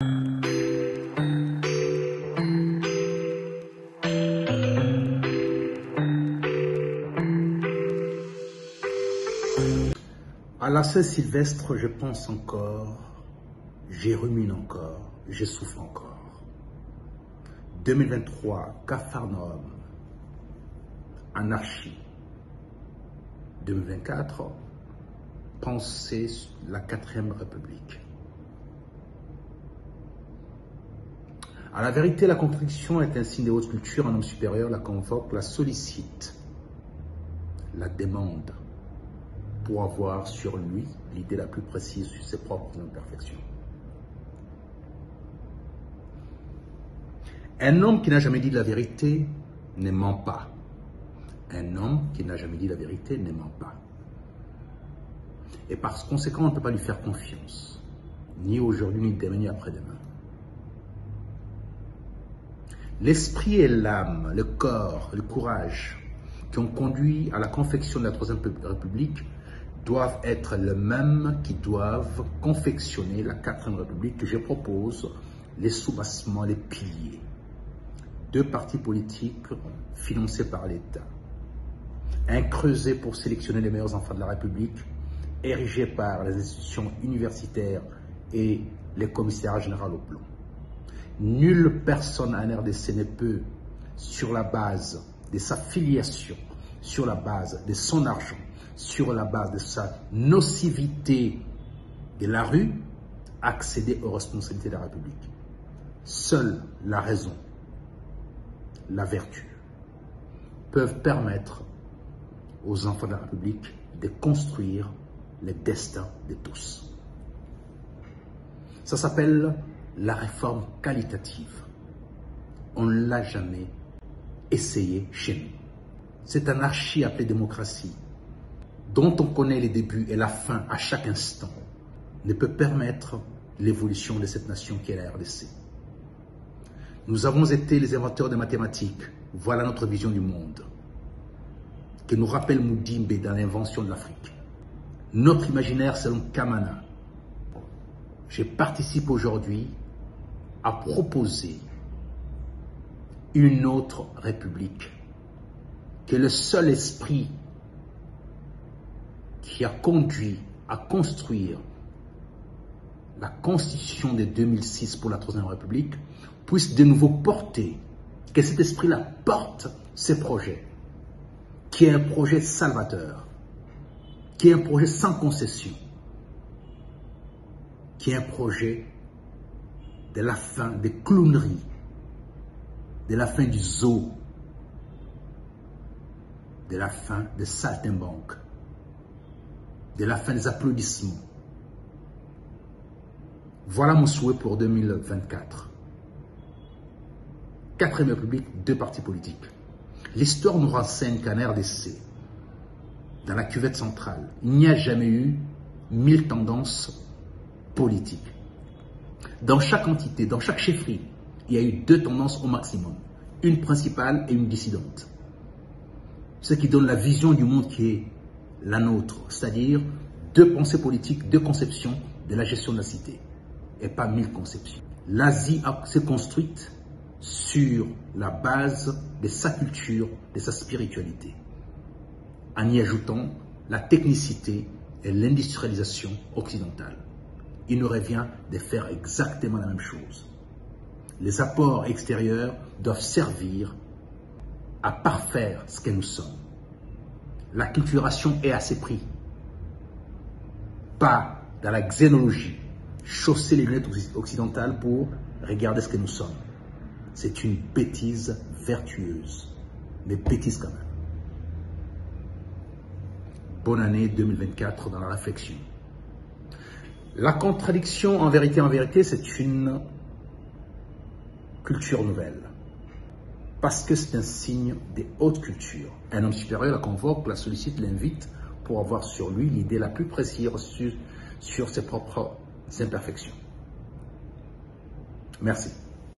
À la Saint-Sylvestre, je pense encore, j'y rumine encore, je souffre encore. 2023, Capharnaüm, anarchie. 2024, pensée la 4e République. À la vérité, la contradiction est un signe de haute culture. Un homme supérieur la convoque, la sollicite, la demande pour avoir sur lui l'idée la plus précise sur ses propres imperfections. Un homme qui n'a jamais dit la vérité ne ment pas. Un homme qui n'a jamais dit la vérité ne ment pas. Et par conséquent, on ne peut pas lui faire confiance, ni aujourd'hui, ni demain, ni après-demain. L'esprit et l'âme, le corps, le courage qui ont conduit à la confection de la 3e République doivent être les mêmes qui doivent confectionner la 4e République que je propose, les soubassements, les piliers. 2 partis politiques financés par l'État. Un creuset pour sélectionner les meilleurs enfants de la République, érigé par les institutions universitaires et les commissariats généraux au plan. Nulle personne en RDC ne peut, sur la base de sa filiation, sur la base de son argent, sur la base de sa nocivité de la rue, accéder aux responsabilités de la République. Seule la raison, la vertu, peuvent permettre aux enfants de la République de construire le destin de tous. Ça s'appelle la réforme qualitative. On ne l'a jamais essayé chez nous. Cette anarchie appelée démocratie, dont on connaît les débuts et la fin à chaque instant, ne peut permettre l'évolution de cette nation qui est la RDC. Nous avons été les inventeurs des mathématiques. Voilà notre vision du monde, que nous rappelle Moudimbe dans l'invention de l'Afrique. Notre imaginaire selon Kamana. Je participe aujourd'hui à proposer une autre république, que le seul esprit qui a conduit à construire la Constitution de 2006 pour la 3e République puisse de nouveau porter, que cet esprit-là porte ses projets, qui est un projet salvateur, qui est un projet sans concession, qui est un projet de la fin des clowneries, de la fin du zoo, de la fin des saltimbanques, de la fin des applaudissements. Voilà mon souhait pour 2024. 4e République, 2 partis politiques. L'histoire nous renseigne qu'en RDC, dans la cuvette centrale, il n'y a jamais eu 1000 tendances politiques. Dans chaque entité, dans chaque chefferie, il y a eu 2 tendances au maximum. Une principale et une dissidente. Ce qui donne la vision du monde qui est la nôtre, c'est-à-dire 2 pensées politiques, 2 conceptions de la gestion de la cité, et pas 1000 conceptions. L'Asie s'est construite sur la base de sa culture, de sa spiritualité, en y ajoutant la technicité et l'industrialisation occidentale. Il nous revient de faire exactement la même chose. Les apports extérieurs doivent servir à parfaire ce que nous sommes. La culturation est à ses prix. Pas dans la xénologie, chausser les lunettes occidentales pour regarder ce que nous sommes. C'est une bêtise vertueuse, mais bêtise quand même. Bonne année 2024 dans la réflexion. La contradiction, en vérité, c'est une culture nouvelle. Parce que c'est un signe de haute culture. Un homme supérieur la convoque, la sollicite, l'invite pour avoir sur lui l'idée la plus précise sur ses propres imperfections. Merci.